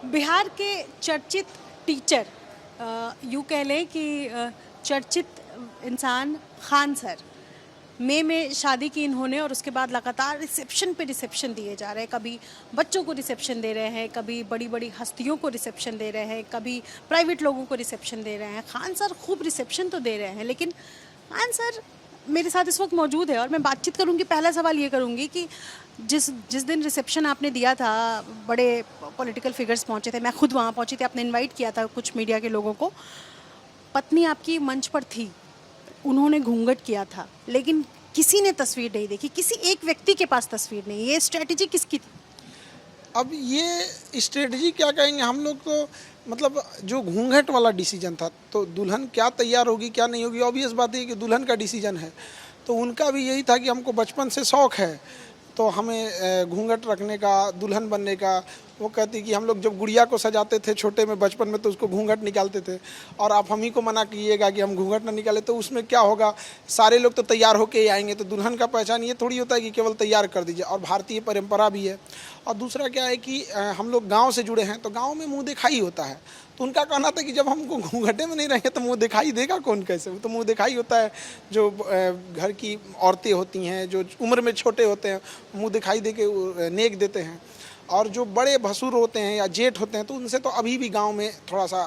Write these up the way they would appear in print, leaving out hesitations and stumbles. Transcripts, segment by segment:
बिहार के चर्चित टीचर, यूँ कह लें कि चर्चित इंसान खान सर, मई में शादी की इन्होंने और उसके बाद लगातार रिसेप्शन पे रिसेप्शन दिए जा रहे हैं। कभी बच्चों को रिसेप्शन दे रहे हैं, कभी बड़ी बड़ी हस्तियों को रिसेप्शन दे रहे हैं, कभी प्राइवेट लोगों को रिसेप्शन दे रहे हैं। खान सर खूब रिसेप्शन तो दे रहे हैं, लेकिन खान सर मेरे साथ इस वक्त मौजूद है और मैं बातचीत करूंगी। पहला सवाल ये करूंगी कि जिस जिस दिन रिसेप्शन आपने दिया था, बड़े पॉलिटिकल फिगर्स पहुंचे थे, मैं खुद वहाँ पहुंची थी, आपने इनवाइट किया था कुछ मीडिया के लोगों को। पत्नी आपकी मंच पर थी, उन्होंने घूंघट किया था, लेकिन किसी ने तस्वीर नहीं देखी, किसी एक व्यक्ति के पास तस्वीर नहीं। ये स्ट्रेटजी किसकी थी? अब ये स्ट्रेटजी क्या कहेंगे हम लोग, तो मतलब जो घूंघट वाला डिसीजन था, तो दुल्हन क्या तैयार होगी क्या नहीं होगी, ऑब्वियस बात है कि दुल्हन का डिसीजन है। तो उनका भी यही था कि हमको बचपन से शौक़ है, तो हमें घूंघट रखने का, दुल्हन बनने का। वो कहती कि हम लोग जब गुड़िया को सजाते थे छोटे में बचपन में, तो उसको घूंघट निकालते थे, और आप हम ही को मना कीजिएगा कि हम घूंघट ना निकाले तो उसमें क्या होगा, सारे लोग तो तैयार होके ही आएंगे। तो दुल्हन का पहचान ये थोड़ी होता है कि केवल तैयार कर दीजिए, और भारतीय परंपरा भी है। और दूसरा क्या है कि हम लोग गाँव से जुड़े हैं, तो गाँव में मुँह दिखाई होता है। तो उनका कहना था कि जब हमको घूंघटे में नहीं रहेंगे तो मुंह दिखाई देगा कौन, कैसे? वो तो मुंह दिखाई होता है जो घर की औरतें होती हैं, जो उम्र में छोटे होते हैं, मुंह दिखाई दे के नेक देते हैं। और जो बड़े भसुर होते हैं या जेठ होते हैं, तो उनसे तो अभी भी गांव में थोड़ा सा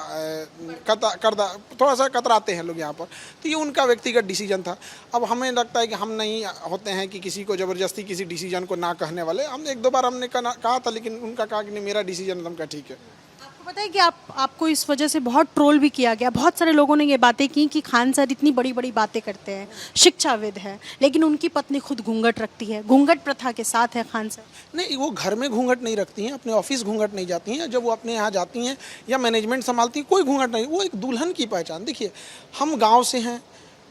थोड़ा सा कतराते हैं लोग यहाँ पर। तो ये उनका व्यक्तिगत डिसीजन था। अब हमें लगता है कि हम नहीं होते हैं कि किसी को ज़बरदस्ती किसी डिसीजन को ना कहने वाले। हमने एक दो बार हमने कहा था, लेकिन उनका कहा कि नहीं, मेरा डिसीजन एकदम का ठीक है। आपको पता है कि आपको इस वजह से बहुत ट्रोल भी किया गया। बहुत सारे लोगों ने ये बातें की कि खान सर इतनी बड़ी बड़ी बातें करते हैं, शिक्षाविद है, लेकिन उनकी पत्नी खुद घूंघट रखती है, घूंघट प्रथा के साथ है खान सर। नहीं, वो घर में घूंघट नहीं रखती हैं, अपने ऑफिस घूंघट नहीं जाती हैं, जब वो अपने यहाँ जाती हैं या मैनेजमेंट संभालती हैं, कोई घूंघट नहीं। वो एक दुल्हन की पहचान। देखिए, हम गाँव से हैं,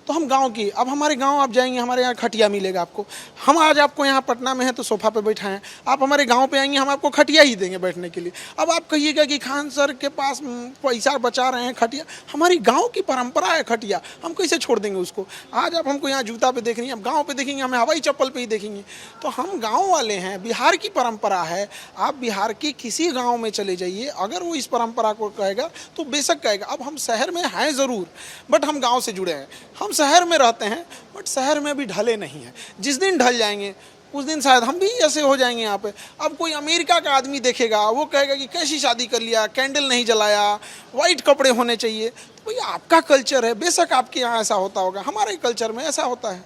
तो हम गांव की, अब हमारे गांव आप जाएंगे, हमारे यहाँ खटिया मिलेगा आपको। हम आज आपको यहाँ पटना में हैं तो सोफ़ा पे बैठाएं, आप हमारे गांव पे आएंगे, हम आपको खटिया ही देंगे बैठने के लिए। अब आप कहिएगा कि खान सर के पास पैसा बचा रहे हैं, खटिया, हमारी गांव की परंपरा है खटिया, हम कैसे छोड़ देंगे उसको? आज आप हमको यहाँ जूता पे देख रही हैं, अब गाँव पे देखेंगे हमें हवाई चप्पल पे ही देखेंगे। तो हम गाँव वाले हैं, बिहार की परंपरा है। आप बिहार के किसी गाँव में चले जाइए, अगर वो इस परंपरा को कहेगा तो बेशक कहेगा। अब हम शहर में हैं ज़रूर, बट हम गाँव से जुड़े हैं, हम शहर में रहते हैं, बट शहर में भी ढले नहीं हैं। जिस दिन ढल जाएंगे उस दिन शायद हम भी ऐसे हो जाएंगे यहाँ पे। अब कोई अमेरिका का आदमी देखेगा, वो कहेगा कि कैसी शादी कर लिया, कैंडल नहीं जलाया, वाइट कपड़े होने चाहिए। तो भैया आपका कल्चर है, बेशक आपके यहाँ ऐसा होता होगा, हमारे कल्चर में ऐसा होता है।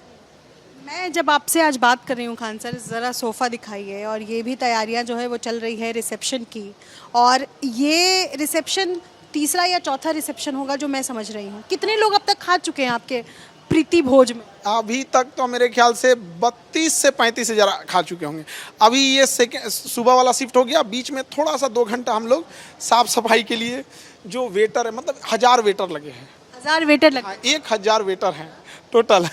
मैं जब आपसे आज बात कर रही हूँ खान सर, ज़रा सोफ़ा दिखाइए, और ये भी तैयारियाँ जो है वो चल रही है रिसेप्शन की, और ये रिसेप्शन तीसरा या चौथा रिसेप्शन होगा जो मैं समझ रही हूँ। कितने लोग अब तक खा चुके हैं आपके प्रीति भोज में? अभी तक तो मेरे ख्याल से 32 से 35 से ज़रा खा चुके होंगे। अभी ये सुबह वाला शिफ्ट हो गया, बीच में थोड़ा सा 2 घंटा हम लोग साफ़ सफाई के लिए, जो वेटर है, मतलब 1000 वेटर लगे हैं। 1000 वेटर लगे? 1000 वेटर हैं टोटल।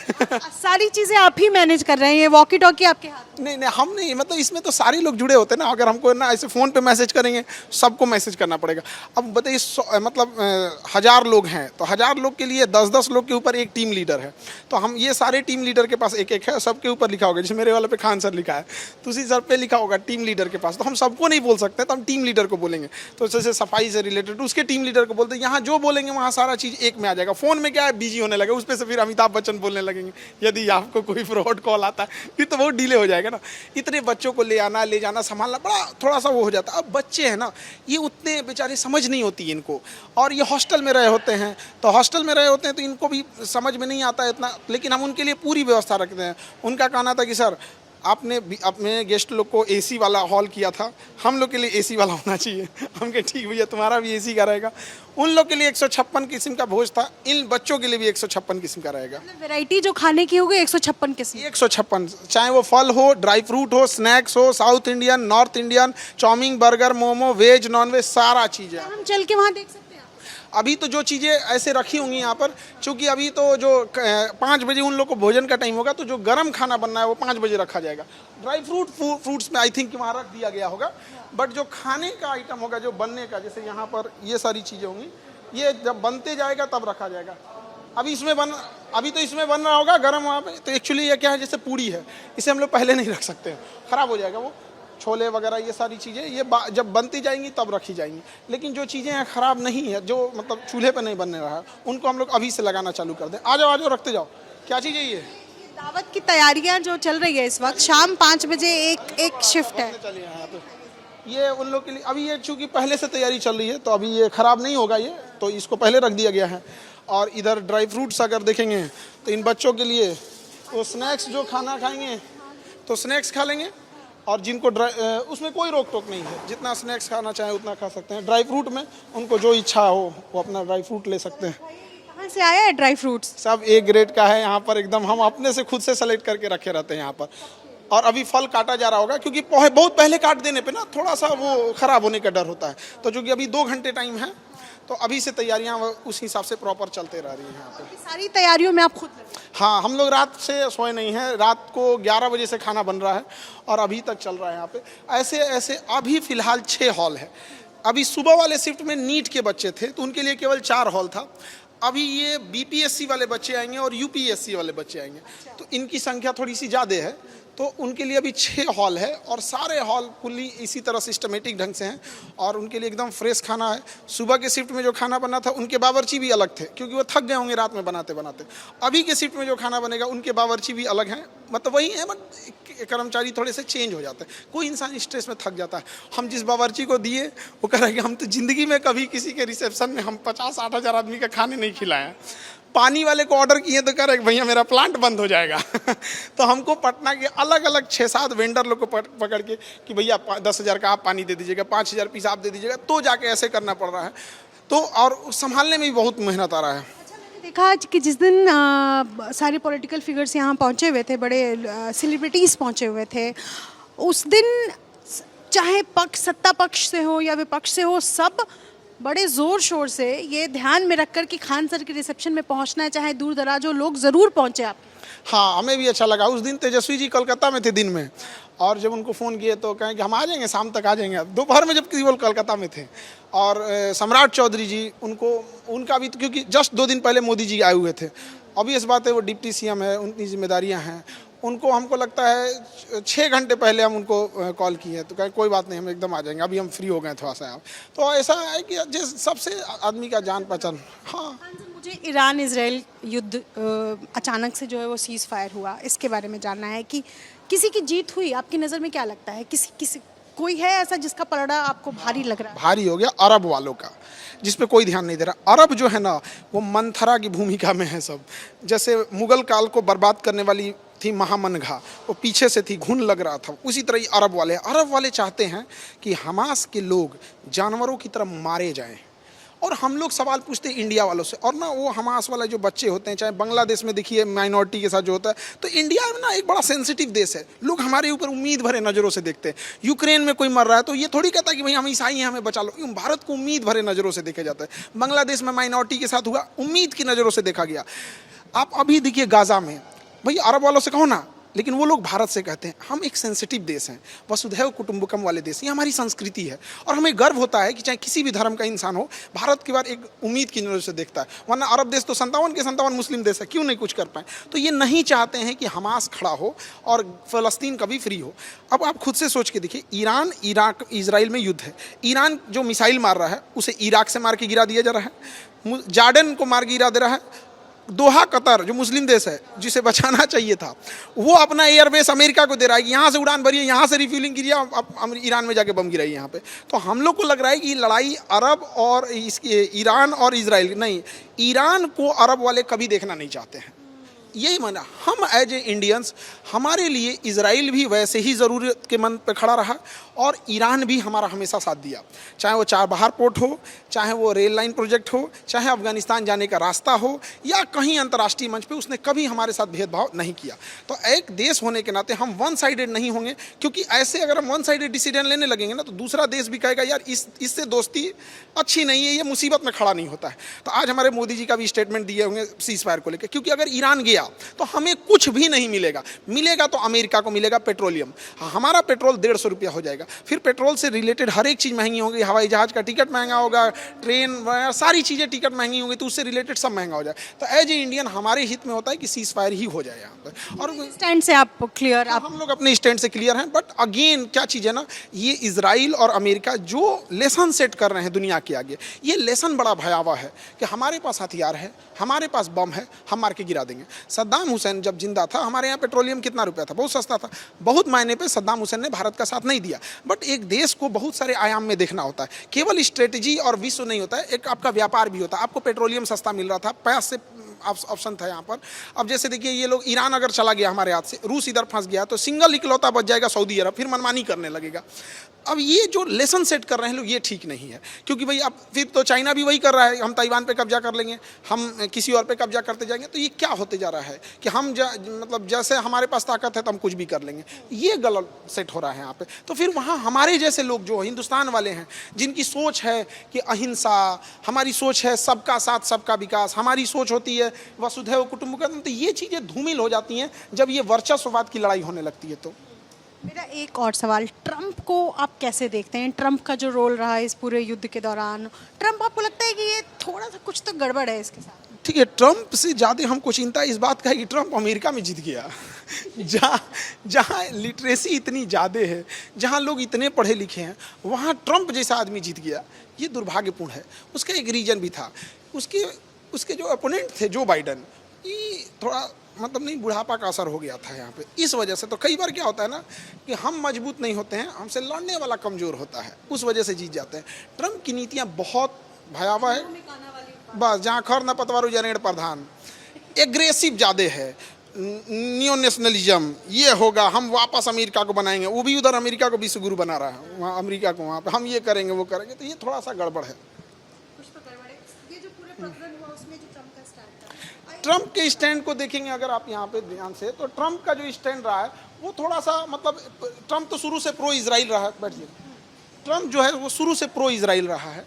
सारी चीज़ें आप ही मैनेज कर रहे हैं? ये वॉकी टॉकी आपके हाथ? नहीं, हम नहीं, मतलब इसमें तो सारे लोग जुड़े होते हैं ना। अगर हमको ना ऐसे फ़ोन पे मैसेज करेंगे, सबको मैसेज करना पड़ेगा। अब बताइए, मतलब 1000 लोग हैं, तो 1000 लोग के लिए 10-10 लोग के ऊपर एक टीम लीडर है। तो हम ये सारे टीम लीडर के पास एक-एक है, सबके ऊपर लिखा होगा। जैसे मेरे वाले पे खान सर लिखा है, तो उसी सर पे लिखा होगा टीम लीडर के पास। तो हम सबको नहीं बोल सकते, तो हम टीम लीडर को बोलेंगे। तो जैसे सफाई से रिलेटेड उसके टीम लीडर को बोलते हैं। यहाँ जो बोलेंगे वहाँ सारा चीज़ एक में आ जाएगा। फ़ोन में क्या है, बिजी होने लगे, उस पर से फिर अमिताभ बच्चन बोलने लगेंगे। यदि आपको कोई फ्रॉड कॉल आता है, फिर तो बहुत डिले हो जाएगा ना। इतने बच्चों को ले आना, ले जाना, संभालना, बड़ा थोड़ा सा वो हो जाता है। अब बच्चे हैं ना, ये उतने बेचारे समझ नहीं होती है इनको, और ये हॉस्टल में रहे होते हैं, तो हॉस्टल में रहे होते हैं तो इनको भी समझ में नहीं आता है इतना। लेकिन हम उनके लिए पूरी व्यवस्था रखते हैं। उनका कहना था कि सर, आपने अपने गेस्ट लोग को एसी वाला हॉल किया था, हम लोग के लिए एसी वाला होना चाहिए। हम कहे ठीक भैया, तुम्हारा भी एसी का रहेगा। उन लोग के लिए 156 किस्म का भोज था, इन बच्चों के लिए भी 156 किस्म का रहेगा। वैरायटी जो खाने की होगी 156 किस्म? 156, चाहे वो फल हो, ड्राई फ्रूट हो, स्नैक्स हो, south Indian, north Indian, chowmein, burger, momo, veg, non veg, सारा चीज़ है। हम चल के वहाँ देख सकते हैं? अभी तो जो चीज़ें ऐसे रखी होंगी यहाँ पर, चूँकि अभी तो जो 5 बजे उन लोग को भोजन का टाइम होगा, तो जो गर्म खाना बनना है वो 5 बजे रखा जाएगा। ड्राई फ्रूट्स में आई थिंक वहाँ रख दिया गया होगा, बट जो खाने का आइटम होगा, जो बनने का, जैसे यहाँ पर ये सारी चीज़ें होंगी, ये जब बनते जाएगा तब रखा जाएगा। अभी तो इसमें बन रहा होगा गर्म वहाँ पे। तो एक्चुअली ये क्या है, जैसे पूड़ी है, इसे हम लोग पहले नहीं रख सकते हैं, ख़राब हो जाएगा वो। छोले वगैरह ये सारी चीज़ें ये जब बनती जाएंगी तब रखी जाएंगी। लेकिन जो चीज़ें हैं ख़राब नहीं है, जो मतलब चूल्हे पे नहीं बनने रहा है, उनको हम लोग अभी से लगाना चालू कर दें। आ जाओ रखते जाओ। क्या चीज़ है ये? दावत की तैयारियां जो चल रही है इस वक्त, शाम 5 बजे एक शिफ्ट है। चलिए यहाँ पे ये उन लोग के लिए अभी ये चूँकि पहले से तैयारी चल रही है तो अभी ये ख़राब नहीं होगा, ये तो इसको पहले रख दिया गया है। और इधर ड्राई फ्रूट्स अगर देखेंगे तो इन बच्चों के लिए तो स्नैक्स जो खाना खाएंगे तो स्नैक्स खा लेंगे, और जिनको उसमें कोई रोक टोक नहीं है, जितना स्नैक्स खाना चाहें उतना खा सकते हैं। ड्राई फ्रूट में उनको जो इच्छा हो वो अपना ड्राई फ्रूट ले सकते हैं। कहाँ से आया है ड्राई फ्रूट्स? सब ए ग्रेड का है यहाँ पर, एकदम हम अपने से खुद से सेलेक्ट करके रखे रहते हैं यहाँ पर। और अभी फल काटा जा रहा होगा क्योंकि बहुत पहले काट देने पे ना थोड़ा सा वो ख़राब होने का डर होता है, तो चूँकि अभी 2 घंटे टाइम है तो अभी से तैयारियां उस हिसाब से प्रॉपर चलते रह रही हैं यहाँ पे। सारी तैयारियों में आप खुद? हाँ, हम लोग रात से सोए नहीं हैं, रात को 11 बजे से खाना बन रहा है और अभी तक चल रहा है यहाँ पे। ऐसे अभी फ़िलहाल 6 हॉल है। अभी सुबह वाले शिफ्ट में नीट के बच्चे थे तो उनके लिए केवल 4 हॉल था। अभी ये बीपीएससी वाले बच्चे आएंगे और यूपीएससी वाले बच्चे आएंगे, तो इनकी संख्या थोड़ी सी ज़्यादा है, तो उनके लिए अभी 6 हॉल है और सारे हॉल फुल्ली इसी तरह सिस्टमेटिक ढंग से हैं और उनके लिए एकदम फ्रेश खाना है। सुबह के शिफ्ट में जो खाना बना था उनके बावर्ची भी अलग थे क्योंकि वो थक गए होंगे रात में बनाते बनाते। अभी के शिफ्ट में जो खाना बनेगा उनके बावर्ची भी अलग हैं, मतलब वही है, बट कर्मचारी थोड़े से चेंज हो जाते हैं। कोई इंसान स्ट्रेस में थक जाता है। हम जिस बावर्ची को दिए वो कह रहे हैं कि हम तो ज़िंदगी में कभी किसी के रिसेप्शन में हम 50-60 हज़ार आदमी का खाने नहीं खिलाए हैं। पानी वाले को ऑर्डर किए तो कह रहे भैया मेरा प्लांट बंद हो जाएगा। तो हमको पटना के अलग अलग 6-7 वेंडर लोग को पकड़ के कि भैया 10,000 का आप पानी दे दीजिएगा, 5,000 पीस आप दे दीजिएगा, तो जाके ऐसे करना पड़ रहा है। तो और संभालने में भी बहुत मेहनत आ रहा है। मैंने देखा आज कि जिस दिन सारे पॉलिटिकल फिगर्स यहाँ पहुँचे हुए थे, बड़े सेलिब्रिटीज़ पहुँचे हुए थे, उस दिन चाहे सत्ता पक्ष से हो या विपक्ष से हो, सब बड़े ज़ोर शोर से ये ध्यान में रखकर कि खान सर के रिसेप्शन में पहुंचना है, चाहे दूर दराज हो, लोग ज़रूर पहुंचे। आप? हाँ, हमें भी अच्छा लगा। उस दिन तेजस्वी जी कोलकाता में थे दिन में, और जब उनको फ़ोन किए तो कहें कि हम आ जाएंगे, शाम तक आ जाएंगे। दोपहर में जबकि वो कोलकाता में थे। और सम्राट चौधरी जी, उनका भी, क्योंकि जस्ट 2 दिन पहले मोदी जी आए हुए थे। ऑब्वियस बात है, वो डिप्टी सीएम है, उनकी जिम्मेदारियाँ हैं। उनको हमको लगता है 6 घंटे पहले हम उनको कॉल किए तो कहे कोई बात नहीं, हम एकदम आ जाएंगे, अभी हम फ्री हो गए थोड़ा सा। तो ऐसा है कि जिस सबसे आदमी का जान पहचान। हाँ, मुझे ईरान इजराइल युद्ध अचानक से जो है वो सीज़ फायर हुआ, इसके बारे में जानना है कि किसी की जीत हुई? आपकी नज़र में क्या लगता है? किसी कोई है ऐसा जिसका पलड़ा आपको भारी लग रहा है? भारी हो गया अरब वालों का, जिस पे कोई ध्यान नहीं दे रहा। अरब जो है ना, वो मंथरा की भूमिका में है सब। जैसे मुगल काल को बर्बाद करने वाली थी महामनघा, वो पीछे से थी, घुन लग रहा था, उसी तरह ही अरब वाले चाहते हैं कि हमास के लोग जानवरों की तरह मारे जाएं। और हम लोग सवाल पूछते हैं इंडिया वालों से, और ना वो हमास वाले जो बच्चे होते हैं, चाहे बांग्लादेश में देखिए माइनॉरिटी के साथ जो होता है, तो इंडिया में ना एक बड़ा सेंसिटिव देश है, लोग हमारे ऊपर उम्मीद भरे नज़रों से देखते हैं। यूक्रेन में कोई मर रहा है तो ये थोड़ी कहता है कि भाई हम ईसाई हैं, हमें बचा लो। भारत को उम्मीद भरे नज़रों से देखा जाता है। बांग्लादेश में माइनॉरिटी के साथ हुआ, उम्मीद की नज़रों से देखा गया। आप अभी देखिए गाज़ा में, भाई अरब वालों से कहो ना, लेकिन वो लोग भारत से कहते हैं हम एक सेंसिटिव देश हैं, वसुधैव कुटुंबकम वाले देश, ये हमारी संस्कृति है। और हमें गर्व होता है कि चाहे किसी भी धर्म का इंसान हो, भारत की बार एक उम्मीद की नज़र से देखता है। वरना अरब देश तो 57 के 57 मुस्लिम देश है, क्यों नहीं कुछ कर पाए? तो ये नहीं चाहते हैं कि हमास खड़ा हो और फ़लस्तीन कभी फ्री हो। अब आप खुद से सोच के देखिए, ईरान इराक इजराइल में युद्ध है। ईरान जो मिसाइल मार रहा है उसे इराक से मार के गिरा दिया जा रहा है, जॉर्डन को मार के गिरा दे रहा है। दोहा कतर जो मुस्लिम देश है, जिसे बचाना चाहिए था, वो अपना एयरबेस अमेरिका को दे रहा है कि यहाँ से उड़ान भरिए, यहाँ से रिफ्यूलिंग कीजिए, अब ईरान में जाके बम गिराइए यहाँ पे। तो हम लोग को लग रहा है कि लड़ाई अरब और इसकी ईरान और इजराइल नहीं, ईरान को अरब वाले कभी देखना नहीं चाहते हैं। यही माना हम एज ए इंडियंस, हमारे लिए इजराइल भी वैसे ही ज़रूरत के मंद पे खड़ा रहा और ईरान भी हमारा हमेशा साथ दिया। चाहे वो चाबहार पोर्ट हो, चाहे वो रेल लाइन प्रोजेक्ट हो, चाहे अफगानिस्तान जाने का रास्ता हो, या कहीं अंतर्राष्ट्रीय मंच पे, उसने कभी हमारे साथ भेदभाव नहीं किया। तो एक देश होने के नाते हम वन साइडेड नहीं होंगे, क्योंकि ऐसे अगर हम वन साइडेड डिसीजन लेने लगेंगे ना, तो दूसरा देश भी कहेगा यार इससे दोस्ती अच्छी नहीं है, ये मुसीबत में खड़ा नहीं होता है। तो आज हमारे मोदी जी का भी स्टेटमेंट दिए होंगे सीज़ फायर को लेकर, क्योंकि अगर ईरान गया गया तो हमें कुछ भी नहीं मिलेगा। मिलेगा तो अमेरिका को मिलेगा पेट्रोलियम। हमारा पेट्रोल 150 रुपया हो जाएगा। फिर पेट्रोल से रिलेटेड हर एक चीज़ महंगी होगी, हवाई जहाज़ का टिकट महंगा होगा, ट्रेन वगैरह सारी चीज़ें टिकट महंगी होंगी, तो उससे रिलेटेड सब महंगा हो जाए। तो एज ए इंडियन हमारे हित में होता है कि सीज फायर ही हो जाए यहाँ पर। और स्टैंड से आप क्लियर आप हम लोग अपने स्टैंड से क्लियर हैं। बट अगेन क्या चीज़ है ना, ये इजराइल और अमेरिका जो लेसन सेट कर रहे हैं दुनिया के आगे, ये लेसन बड़ा भयावह है कि हमारे पास हथियार है, हमारे पास बम है, हम मार के गिरा देंगे। सद्दाम हुसैन जब जिंदा था, हमारे यहाँ पेट्रोलियम कितना रुपया था, बहुत सस्ता था। बहुत मायने पे सद्दाम हुसैन ने भारत का साथ नहीं दिया। बट एक देश को बहुत सारे आयाम में देखना होता है, केवल स्ट्रेटजी और विश्व नहीं होता है, एक आपका व्यापार भी होता है। आपको पेट्रोलियम सस्ता मिल रहा था, पैसे से ऑप्शन था यहाँ पर। अब जैसे देखिए, ये लोग ईरान अगर चला गया हमारे हाथ से, रूस इधर फंस गया, तो सिंगल इकलौता बच जाएगा सऊदी अरब, फिर मनमानी करने लगेगा। अब ये जो लेसन सेट कर रहे हैं लोग, ये ठीक नहीं है। क्योंकि भाई अब फिर तो चाइना भी वही कर रहा है, हम ताइवान पे कब्जा कर लेंगे, हम किसी और पे कब्जा करते जाएंगे। तो ये क्या होते जा रहा है कि हम मतलब जैसे हमारे पास ताकत है तो हम कुछ भी कर लेंगे। ये गलत सेट हो रहा है यहाँ पे। तो फिर वहाँ हमारे जैसे लोग जो हिंदुस्तान वाले हैं, जिनकी सोच है कि अहिंसा, हमारी सोच है सबका साथ सबका विकास, हमारी सोच होती है वसुधैव कुटुंबकम, तो ये चीज़ें धूमिल हो जाती हैं जब ये वर्चस्ववाद की लड़ाई होने लगती है। तो मेरा एक और सवाल, ट्रंप को आप कैसे देखते हैं? ट्रंप का जो रोल रहा है इस पूरे युद्ध के दौरान, ट्रंप आपको लगता है कि ये थोड़ा सा कुछ तो गड़बड़ है इसके साथ? ठीक है, ट्रंप से ज़्यादा हमको चिंता इस बात का है कि ट्रंप अमेरिका में जीत गया। जहाँ लिटरेसी इतनी ज़्यादा है, जहाँ लोग इतने पढ़े लिखे हैं, वहाँ ट्रंप जैसा आदमी जीत गया, ये दुर्भाग्यपूर्ण है। उसका एक रीजन भी था, उसके जो अपोनेंट थे जो बाइडन, ये थोड़ा मतलब नहीं, बुढ़ापा का असर हो गया था यहाँ पे। इस वजह से तो कई बार क्या होता है ना कि हम मजबूत नहीं होते हैं, हमसे लड़ने वाला कमज़ोर होता है, उस वजह से जीत जाते हैं। ट्रंप की नीतियाँ बहुत भयावह है, बस जहाँ खर न पतवारू जनेड़ प्रधान, एग्रेसिव ज़्यादा है, नियो नेशनलिज्म, ये होगा, हम वापस अमेरिका को बनाएंगे, वो भी उधर अमेरिका को विश्व गुरु बना रहा है, वहाँ अमेरिका को वहाँ पे हम ये करेंगे वो करेंगे। तो ये थोड़ा सा गड़बड़ है। ट्रंप के स्टैंड को देखेंगे अगर आप यहाँ पे ध्यान से, तो ट्रंप का जो स्टैंड रहा है वो थोड़ा सा मतलब, ट्रंप तो शुरू से प्रो इजराइल रहा है। बैठिए, ट्रंप जो है वो शुरू से प्रो इजराइल रहा है,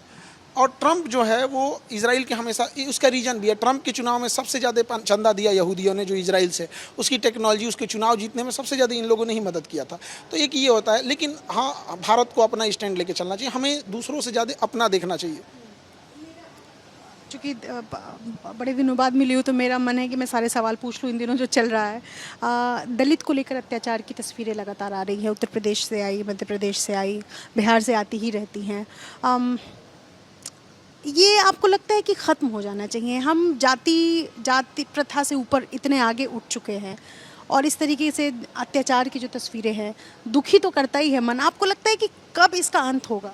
और ट्रंप जो है वो इजराइल के हमेशा, उसका रीजन भी है, ट्रंप के चुनाव में सबसे ज़्यादा चंदा दिया यहूदियों ने जो इजराइल से, उसकी टेक्नोलॉजी, उसके चुनाव जीतने में सबसे ज़्यादा इन लोगों ने ही मदद किया था। तो एक ये होता है। लेकिन हाँ, भारत को अपना स्टैंड लेके चलना चाहिए, हमें दूसरों से ज़्यादा अपना देखना चाहिए। चूँकि बड़े दिनों बाद मिली हूँ तो मेरा मन है कि मैं सारे सवाल पूछ लूँ इन दिनों जो चल रहा है। दलित को लेकर अत्याचार की तस्वीरें लगातार आ रही हैं, उत्तर प्रदेश से आई, मध्य प्रदेश से आई, बिहार से आती ही रहती हैं। ये आपको लगता है कि ख़त्म हो जाना चाहिए? हम जाति प्रथा से ऊपर इतने आगे उठ चुके हैं, और इस तरीके से अत्याचार की जो तस्वीरें हैं, दुखी तो करता ही है मन। आपको लगता है कि कब इसका अंत होगा?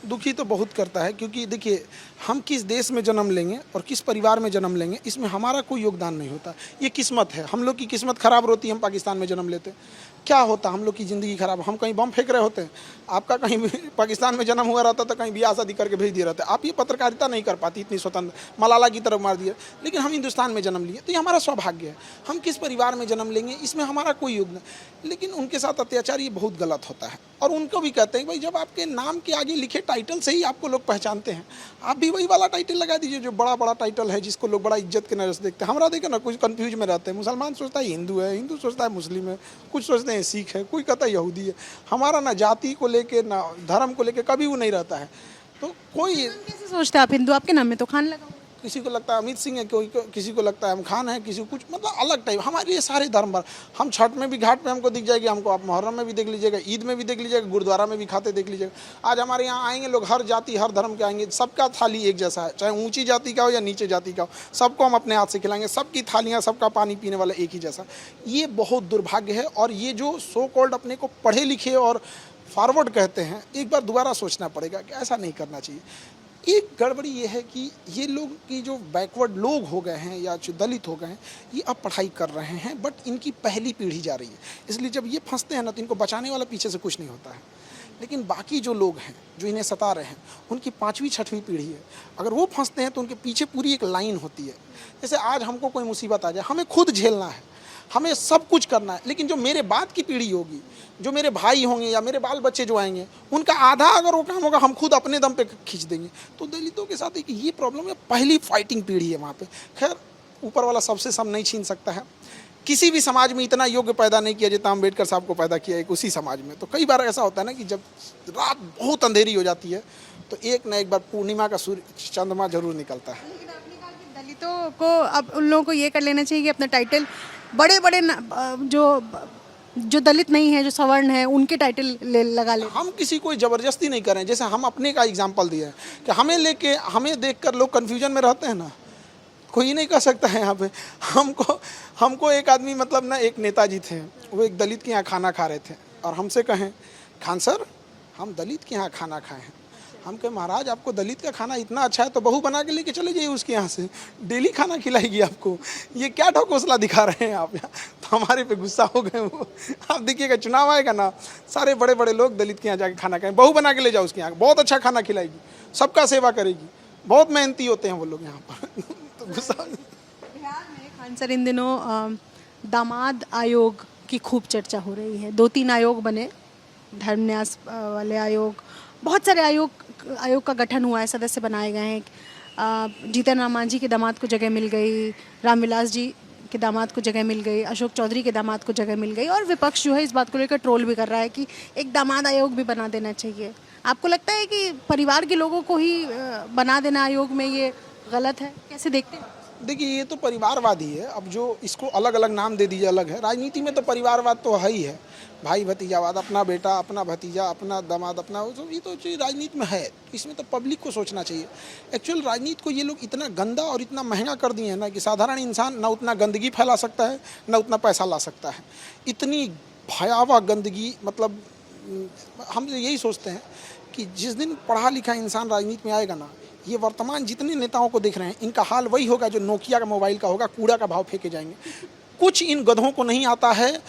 दुखी तो बहुत करता है, क्योंकि देखिए, हम किस देश में जन्म लेंगे और किस परिवार में जन्म लेंगे, इसमें हमारा कोई योगदान नहीं होता। ये किस्मत है, हम लोग की किस्मत ख़राब होती है, हम पाकिस्तान में जन्म लेते। क्या होता, हम लोग की ज़िंदगी ख़राब, हम कहीं बम फेंक रहे होते हैं, आपका कहीं भी पाकिस्तान में जन्म हुआ रहता तो कहीं ब्याह शादी करके भेज दिए रहते। आप ये पत्रकारिता नहीं कर पाती इतनी स्वतंत्र, मलाला की तरफ मार दिया। लेकिन हम हिंदुस्तान में जन्म लिए, तो ये हमारा सौभाग्य है। हम किस परिवार में जन्म लेंगे, इसमें हमारा कोई योगदान। लेकिन उनके साथ अत्याचार ये बहुत गलत होता है। और उनको भी कहते हैं भाई, जब आपके नाम के आगे लिखे टाइटल से ही आपको लोग पहचानते हैं, आप भी वही वाला टाइटल लगा दीजिए जो बड़ा बड़ा टाइटल है, जिसको लोग बड़ा इज्जत के नज़र से देखते हैं। हमारा देखे ना, कुछ कंफ्यूज में रहते हैं। मुसलमान सोचता है हिंदू है, हिंदू सोचता है मुस्लिम है, कुछ सोचते हैं सिख है, कोई कहता है यहूदी है। हमारा ना जाति को लेके ना धर्म को लेके कभी वो नहीं रहता है। तो कोई कैसे सोचते हैं आप हिंदू? आपके नाम में तो खान लगा हुआ है। किसी को लगता है अमित सिंह है, कोई किसी को लगता है हम खान है, किसी को कुछ, मतलब अलग टाइप। हमारे ये सारे धर्म पर, हम छठ में भी घाट पे हमको दिख जाएगी, हमको आप मुहर्रम में भी देख लीजिएगा, ईद में भी देख लीजिएगा, गुरुद्वारा में भी खाते देख लीजिएगा। आज हमारे यहाँ आएंगे लोग, हर जाति हर धर्म के आएंगे, सबका थाली एक जैसा है, चाहे ऊंची जाति का हो या नीचे जाति का हो, सबको हम अपने हाथ से खिलाएंगे, सबकी थालियाँ, सबका पानी पीने वाला एक ही जैसा। ये बहुत दुर्भाग्य है। और ये जो सो कॉल्ड अपने को पढ़े लिखे और फॉरवर्ड कहते हैं, एक बार दोबारा सोचना पड़ेगा कि ऐसा नहीं करना चाहिए। एक गड़बड़ी ये है कि ये लोग की जो बैकवर्ड लोग हो गए हैं या जो दलित हो गए हैं, ये अब पढ़ाई कर रहे हैं, बट इनकी पहली पीढ़ी जा रही है। इसलिए जब ये फंसते हैं ना, तो इनको बचाने वाला पीछे से कुछ नहीं होता है। लेकिन बाकी जो लोग हैं जो इन्हें सता रहे हैं, उनकी 5वीं 6वीं पीढ़ी है, अगर वो फंसते हैं तो उनके पीछे पूरी एक लाइन होती है। जैसे आज हमको कोई मुसीबत आ जाए, हमें खुद झेलना है, हमें सब कुछ करना है। लेकिन जो मेरे बाद की पीढ़ी होगी, जो मेरे भाई होंगे या मेरे बाल बच्चे जो आएंगे, उनका आधा अगर वो काम होगा, हम खुद अपने दम पे खींच देंगे। तो दलितों के साथ एक ये प्रॉब्लम है, पहली फाइटिंग पीढ़ी है वहाँ पे। खैर, ऊपर वाला सबसे सब नहीं छीन सकता है। किसी भी समाज में इतना योग्य पैदा नहीं किया जितना अम्बेडकर साहब को पैदा किया एक उसी समाज में। तो कई बार ऐसा होता है ना कि जब रात बहुत अंधेरी हो जाती है तो एक ना एक बार पूर्णिमा का सूर्य चंद्रमा जरूर निकलता है। लेकिन आपने कहा कि दलितों को अब उन लोगों को ये कर लेना चाहिए कि अपना टाइटल बड़े बड़े जो दलित नहीं है, जो सवर्ण है, उनके टाइटल लगा ले। हम किसी को जबरदस्ती नहीं कर रहे हैं। जैसे हम अपने का एग्जाम्पल दिए हैं कि हमें देखकर लोग कन्फ्यूजन में रहते हैं ना, कोई नहीं कर सकता है यहाँ पे। हमको एक आदमी मतलब ना, एक नेताजी थे, वो एक दलित के यहाँ खाना खा रहे थे और हमसे कहें, खान सर हम दलित के यहाँ खाना खाए हैं। हम कहे महाराज आपको दलित का खाना इतना अच्छा है तो बहू बना के लेके चले जाइए उसके यहाँ से, डेली खाना खिलाएगी आपको। ये क्या ढकोसला दिखा रहे हैं आप यहाँ। तो हमारे पे गुस्सा हो गए वो। आप देखिएगा चुनाव आएगा ना, सारे बड़े बड़े लोग दलित के यहाँ जाके खाना खाएं, बहू बना के ले जाओ उसके यहाँ, बहुत अच्छा खाना खिलाएगी, सबका सेवा करेगी, बहुत मेहनती होते हैं वो लोग यहाँ पर। तो गुस्सा। बिहार में खान सर इन दिनों दामाद आयोग की खूब चर्चा हो रही है। 2-3 आयोग बने, धर्म न्यास वाले आयोग, बहुत सारे आयोग का गठन हुआ है, सदस्य बनाए गए हैं। जीतन राम मांझी के दामाद को जगह मिल गई, रामविलास जी के दामाद को जगह मिल गई, अशोक चौधरी के दामाद को जगह मिल गई, और विपक्ष जो है इस बात को लेकर ट्रोल भी कर रहा है कि एक दामाद आयोग भी बना देना चाहिए। आपको लगता है कि परिवार के लोगों को ही बना देना आयोग में ये गलत है? कैसे देखते हैं? देखिए ये तो परिवारवाद ही है। अब जो इसको अलग अलग नाम दे दीजिए अलग है। राजनीति में तो परिवारवाद तो है ही है, भाई भतीजावाद, अपना बेटा अपना भतीजा अपना दामाद अपना, ये तो चीज़ राजनीति में है। इसमें तो पब्लिक को सोचना चाहिए। एक्चुअल राजनीति को ये लोग इतना गंदा और इतना महंगा कर दिए हैं ना कि साधारण इंसान ना उतना गंदगी फैला सकता है ना उतना पैसा ला सकता है। इतनी भयावह गंदगी, मतलब हम यही सोचते हैं कि जिस दिन पढ़ा लिखा इंसान राजनीति में आएगा ना, ये वर्तमान जितने नेताओं को देख रहे हैं इनका हाल वही होगा जो नोकिया का मोबाइल का होगा, कूड़ा का भाव फेंके जाएंगे। कुछ इन गधों को नहीं आता है,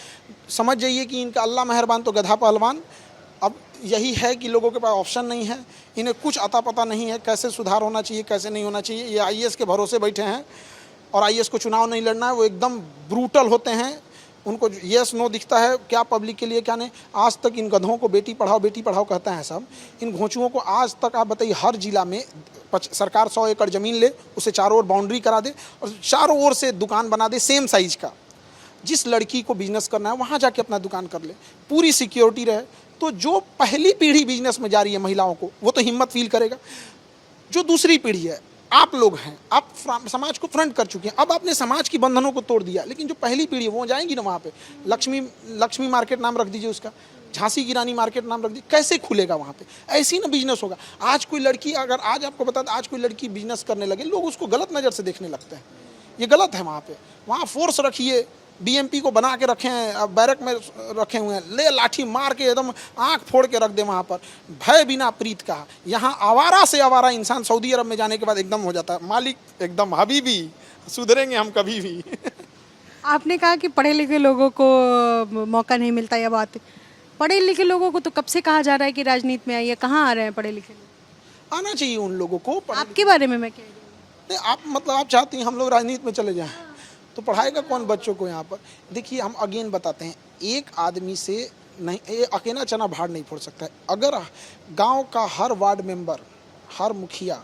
समझ जाइए कि इनका अल्लाह मेहरबान तो गधा पहलवान। अब यही है कि लोगों के पास ऑप्शन नहीं है, इन्हें कुछ अता पता नहीं है कैसे सुधार होना चाहिए कैसे नहीं होना चाहिए। ये आईएएस के भरोसे बैठे हैं और आईएएस को चुनाव नहीं लड़ना है, वो एकदम ब्रूटल होते हैं। उनको येस नो दिखता है, क्या पब्लिक के लिए क्या नहीं। आज तक इन गधों को बेटी पढ़ाओ कहते हैं सब। इन घोंचुओं को आज तक आप बताइए, हर जिला में सरकार 100 एकड़ ज़मीन ले, उसे चारों ओर बाउंड्री करा दे और चारों ओर से दुकान बना दे सेम साइज का। जिस लड़की को बिजनेस करना है वहाँ जाके अपना दुकान कर ले, पूरी सिक्योरिटी रहे। तो जो पहली पीढ़ी बिजनेस में जा रही है महिलाओं को, वो तो हिम्मत फील करेगा। जो दूसरी पीढ़ी है, आप लोग हैं, आप समाज को फ्रंट कर चुके हैं, अब आपने समाज की बंधनों को तोड़ दिया। लेकिन जो पहली पीढ़ी है वो जाएंगी ना वहाँ पे। लक्ष्मी मार्केट नाम रख दीजिए उसका, झांसी की रानी मार्केट नाम रख दीजिए, कैसे खुलेगा वहाँ पे? ऐसे ही ना बिजनेस होगा। आज कोई लड़की, अगर आज आपको बता दें, आज कोई लड़की बिजनेस करने लगे, लोग उसको गलत नज़र से देखने लगते हैं। ये गलत है। वहाँ पे वहाँ फोर्स रखिए, डीएमपी को बना के रखे हैं, बैरक में रखे हुए हैं, ले लाठी मार के एकदम आंख फोड़ के रख दे वहाँ पर, भय बिना प्रीत का। यहाँ आवारा से आवारा इंसान सऊदी अरब में जाने के बाद एकदम हो जाता है मालिक, एकदम हबीबी, सुधरेंगे हम कभी भी। आपने कहा कि पढ़े लिखे लोगों को मौका नहीं मिलता, यह बात। पढ़े लिखे लोगों को तो कब से कहा जा रहा है कि राजनीति में आइए, कहाँ आ रहे हैं पढ़े लिखे लोग? आना चाहिए उन लोगों को। आपके बारे में मैं कह रही हूँ। नहीं, आप मतलब आप चाहती हैं हम लोग राजनीति में चले जाएं, तो पढ़ाएगा कौन बच्चों को यहाँ पर? देखिए हम अगेन बताते हैं, एक आदमी से नहीं, ये अकेला चना भाड़ नहीं फोड़ सकता है। अगर गांव का हर वार्ड मेंबर, हर मुखिया,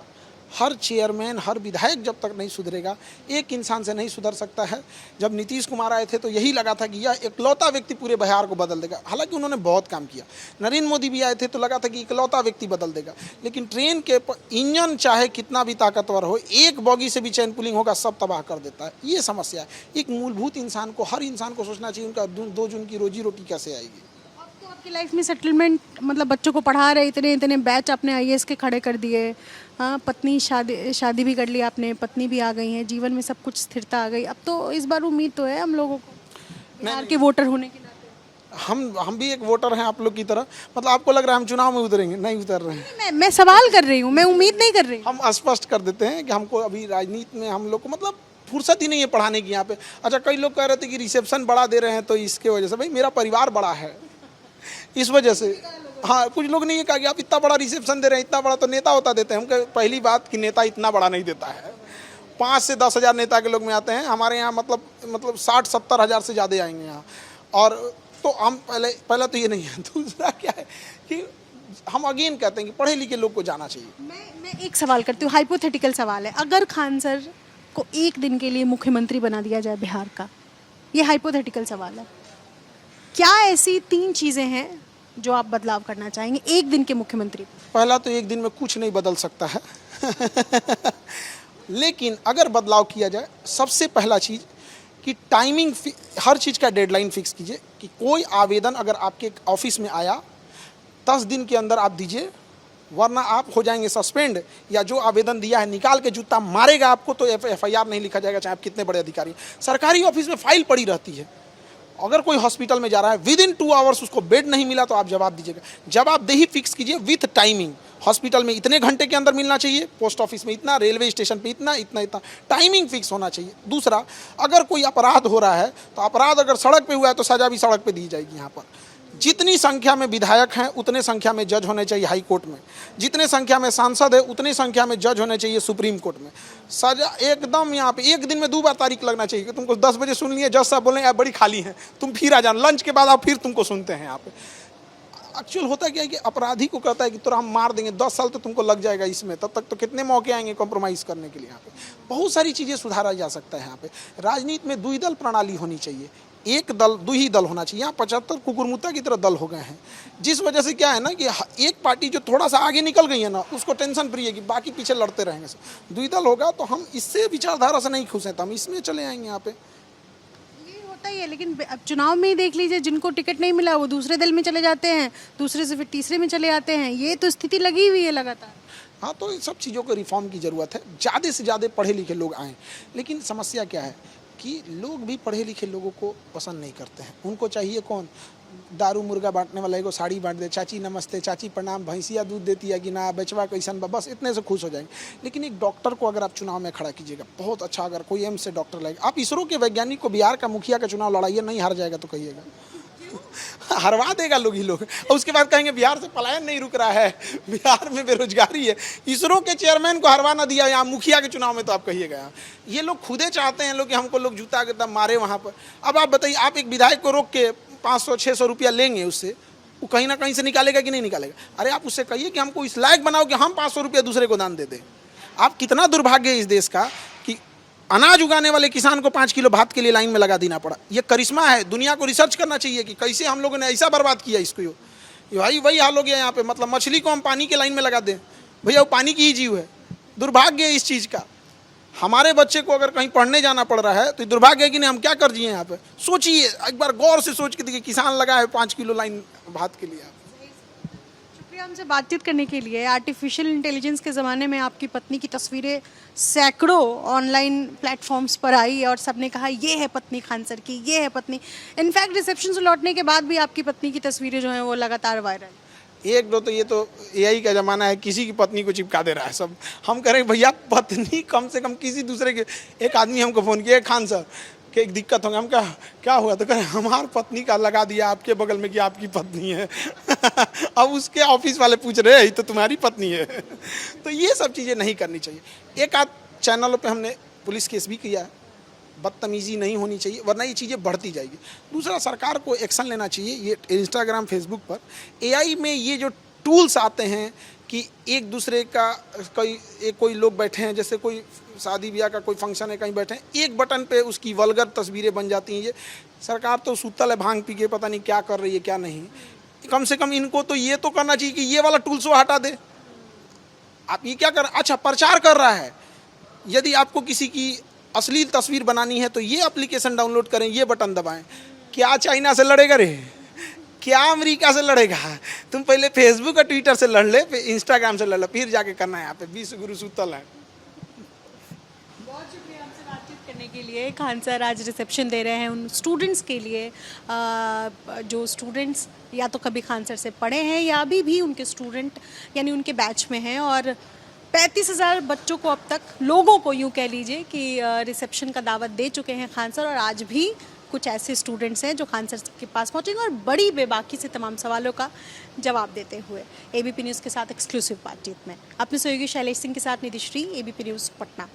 हर चेयरमैन, हर विधायक जब तक नहीं सुधरेगा, एक इंसान से नहीं सुधर सकता है। जब नीतीश कुमार आए थे तो यही लगा था कि यह इकलौता व्यक्ति पूरे बिहार को बदल देगा। हालांकि उन्होंने बहुत काम किया। नरेंद्र मोदी भी आए थे तो लगा था कि इकलौता व्यक्ति बदल देगा। लेकिन ट्रेन के इंजन चाहे कितना भी ताकतवर हो, एक बॉगी से भी चैन पुलिंग होगा, सब तबाह कर देता है। ये समस्या है। एक मूलभूत इंसान को, हर इंसान को सोचना चाहिए उनका 2 जून की रोजी रोटी कैसे आएगी। तो आपकी लाइफ में सेटलमेंट, मतलब बच्चों को पढ़ा रहे, इतने बैच आपने आईएएस के खड़े कर दिए, हाँ, पत्नी शादी भी कर ली आपने, पत्नी भी आ गई है, जीवन में सब कुछ स्थिरता आ गई। अब तो इस बार उम्मीद तो है हम लोगों को, बिहार के वोटर होने के नाते। हम भी एक वोटर हैं आप लोग की तरह। मतलब आपको लग रहा है हम चुनाव में उतरेंगे? नहीं उतर रहे हैं। मैं सवाल कर रही हूँ, मैं उम्मीद नहीं कर रही। हम स्पष्ट कर देते हैं कि हमको अभी राजनीति में हम लोग को मतलब फुर्सत ही नहीं है पढ़ाने की यहाँ पे। अच्छा, कई लोग कह रहे थे कि रिसेप्शन बड़ा दे रहे हैं तो इसके वजह से। भाई मेरा परिवार बड़ा है, इस वजह से। हाँ, कुछ लोग ने ये कहा कि आप इतना बड़ा रिसेप्शन दे रहे हैं, इतना बड़ा तो नेता होता देते हैं। हम पहली बात कि नेता इतना बड़ा नहीं देता है। 5 से 10 हज़ार नेता के लोग में आते हैं हमारे यहाँ, मतलब 60-70 हज़ार से ज़्यादा आएंगे यहाँ। और तो हम पहला तो ये नहीं है। दूसरा क्या है कि हम अगेन कहते हैं कि पढ़े लिखे लोग को जाना चाहिए। मैं एक सवाल करती हूँ, हाइपोथेटिकल सवाल है। अगर खान सर आपको एक दिन के लिए मुख्यमंत्री बना दिया जाए बिहार का, ये हाइपोथेटिकल सवाल है, क्या ऐसी 3 चीज़ें हैं जो आप बदलाव करना चाहेंगे एक दिन के मुख्यमंत्री? पहला तो एक दिन में कुछ नहीं बदल सकता है लेकिन अगर बदलाव किया जाए, सबसे पहला चीज़ कि टाइमिंग, हर चीज़ का डेडलाइन फिक्स कीजिए कि कोई आवेदन अगर आपके ऑफिस में आया 10 दिन के अंदर आप दीजिए, वरना आप हो जाएंगे सस्पेंड, या जो आवेदन दिया है निकाल के जूता मारेगा आपको, तो FIR नहीं लिखा जाएगा, चाहे आप कितने बड़े अधिकारी हैं। सरकारी ऑफिस में फाइल पड़ी रहती है, अगर कोई हॉस्पिटल में जा रहा है विदिन 2 आवर्स उसको बेड नहीं मिला तो आप जवाब दीजिएगा, जवाबदेही फिक्स कीजिए विथ टाइमिंग। हॉस्पिटल में इतने घंटे के अंदर मिलना चाहिए, पोस्ट ऑफिस में इतना, रेलवे स्टेशन पे इतना, टाइमिंग फिक्स होना चाहिए। दूसरा, अगर कोई अपराध हो रहा है तो अपराध अगर सड़क पे हुआ है तो सजा भी सड़क पे दी जाएगी। यहाँ पर जितनी संख्या में विधायक हैं उतने संख्या में जज होने चाहिए हाई कोर्ट में, जितने संख्या में सांसद है उतनी संख्या में जज होने चाहिए सुप्रीम कोर्ट में। सजा एकदम यहाँ पे एक दिन में 2 बार तारीख लगना चाहिए कि तुमको 10 बजे सुन लिए, जज साहब बोले आप बड़ी खाली हैं, तुम फिर आ जाना, लंच के बाद आप फिर तुमको सुनते हैं यहाँ पे। एक्चुअल होता क्या है कि अपराधी को कहता है कि तुरा हम मार देंगे, 10 साल तो तुमको लग जाएगा इसमें, तब तक तो कितने मौके आएंगे कॉम्प्रोमाइज़ करने के लिए। यहाँ पे बहुत सारी चीज़ें सुधारा जा सकता है। यहाँ पे राजनीति में द्विदल प्रणाली होनी चाहिए, एक दल 2 ही दल होना चाहिए। यहाँ 75 कुकुरमुत्ता की तरह दल हो गए हैं, जिस वजह से क्या है ना कि एक पार्टी जो थोड़ा सा आगे निकल गई है ना, उसको टेंशन फ्री है कि बाकी पीछे लड़ते रहेंगे। द्विदल होगा तो हम इससे विचारधारा से नहीं खुश हैं, तो हम इसमें चले आएंगे। यहाँ पे होता ही है, लेकिन अब चुनाव में ही देख लीजिए, जिनको टिकट नहीं मिला वो दूसरे दल में चले जाते हैं, दूसरे से फिर तीसरे में चले आते हैं, ये तो स्थिति लगी हुई है लगातार। हाँ, तो इन सब चीज़ों को रिफॉर्म की ज़रूरत है, ज़्यादा से ज़्यादा पढ़े लिखे लोग आएँ। लेकिन समस्या क्या है कि लोग भी पढ़े लिखे लोगों को पसंद नहीं करते हैं। उनको चाहिए कौन, दारू मुर्गा बांटने वाला को साड़ी बांट दे, चाची नमस्ते, चाची प्रणाम, भैंसिया दूध देती है कि ना, बेचवा कैसन बा, बस इतने से खुश हो जाएंगे। लेकिन एक डॉक्टर को अगर आप चुनाव में खड़ा कीजिएगा, बहुत अच्छा, अगर कोई एम्स से डॉक्टर लगेगा, आप इसरो के वैज्ञानिक को बिहार का मुखिया का चुनाव लड़ाइए, नहीं हार जाएगा तो कहिएगा, हरवा देगा लोग ही लोग। और उसके बाद कहेंगे बिहार से पलायन नहीं रुक रहा है, बिहार में बेरोजगारी है। इसरो के चेयरमैन को हरवा ना दिया, यहाँ मुखिया के चुनाव में तो आप कहिएगा। ये लोग खुदे चाहते हैं लोग कि हमको लोग जूता के दम मारे वहाँ पर। अब आप बताइए, आप एक विधायक को रोक के 500-600 रुपया लेंगे उससे, वो कहीं ना कहीं से निकालेगा कि नहीं निकालेगा? अरे आप उससे कहिए कि हमको इस लायक बनाओ कि हम 500 रुपया दूसरे को दान दे दें। आप कितना दुर्भाग्य है इस देश का कि अनाज उगाने वाले किसान को 5 किलो भात के लिए लाइन में लगा देना पड़ा। ये करिश्मा है, दुनिया को रिसर्च करना चाहिए कि कैसे हम लोगों ने ऐसा बर्बाद किया इसको। ये भाई वही हाल हो गया यहाँ पे, मतलब मछली को हम पानी के लाइन में लगा दें, भैया वो पानी की ही जीव है। दुर्भाग्य है इस चीज़ का। हमारे बच्चे को अगर कहीं पढ़ने जाना पड़ रहा है तो दुर्भाग्य है कि नहीं, हम क्या कर दिए यहाँ पे। सोचिए एक बार, गौर से सोच के देखिए, किसान लगा है 5 किलो लाइन भात के लिए। शुक्रिया हमसे बातचीत करने के लिए। आर्टिफिशियल इंटेलिजेंस के ज़माने में आपकी पत्नी की तस्वीरें सैकड़ों ऑनलाइन प्लेटफॉर्म्स पर आई और सबने कहा ये है पत्नी खान सर की, ये है पत्नी। इनफैक्ट रिसेप्शन से लौटने के बाद भी आपकी पत्नी की तस्वीरें जो हैं वो लगातार वायरल। एक दो तो ये तो AI का ज़माना है, किसी की पत्नी को चिपका दे रहा है सब। हम कह रहे हैं भैया पत्नी कम से कम किसी दूसरे के। एक आदमी हमको फ़ोन किया, खान सर कि एक दिक्कत होगा। हम कहा क्या हुआ? तो कह रहे हमार पत्नी का लगा दिया आपके बगल में कि आपकी पत्नी है अब उसके ऑफिस वाले पूछ रहे हैं तो तुम्हारी पत्नी है तो ये सब चीज़ें नहीं करनी चाहिए। एक आध चैनलों पे हमने पुलिस केस भी किया है। बदतमीज़ी नहीं होनी चाहिए, वरना ये चीज़ें बढ़ती जाएगी। दूसरा, सरकार को एक्शन लेना चाहिए। ये इंस्टाग्राम, फेसबुक पर AI में ये जो टूल्स आते हैं कि एक दूसरे का कोई लोग बैठे हैं, जैसे कोई शादी ब्याह का कोई फंक्शन है, कहीं बैठे हैं, एक बटन पे उसकी वल्गर तस्वीरें बन जाती हैं। ये सरकार तो सुतल है भांग पी के, पता नहीं क्या कर रही है क्या नहीं। कम से कम इनको तो ये तो करना चाहिए कि ये वाला टूल्स वो हटा दे। आप ये क्या कर, अच्छा प्रचार कर रहा है, यदि आपको किसी की अश्लील तस्वीर बनानी है तो ये एप्लीकेशन डाउनलोड करें, ये बटन दबाएं। क्या चाइना से लड़ेगा रे? क्या अमेरिका से लड़ेगा? तुम पहले फेसबुक और ट्विटर से लड़ ले, फिर इंस्टाग्राम से लड़ ले, फिर जाके करना है। यहाँ पे 20 गुरु सुतल है। बहुत शुक्रिया हमसे बातचीत करने के लिए। खान सर आज रिसेप्शन दे रहे हैं उन स्टूडेंट्स के लिए जो स्टूडेंट्स या तो कभी खान सर से पढ़े हैं या अभी भी उनके स्टूडेंट यानी उनके बैच में हैं। और 35,000 बच्चों को अब तक, लोगों को यूँ कह लीजिए कि रिसेप्शन का दावत दे चुके हैं खान सर। और आज भी कुछ ऐसे स्टूडेंट्स हैं जो खान सर के पास पहुँचेंगे और बड़ी बेबाकी से तमाम सवालों का जवाब देते हुए। ABP न्यूज़ के साथ एक्सक्लूसिव बातचीत में अपने सहयोगी शैलेश सिंह के साथ निधिश्री, ABP न्यूज़ पटना।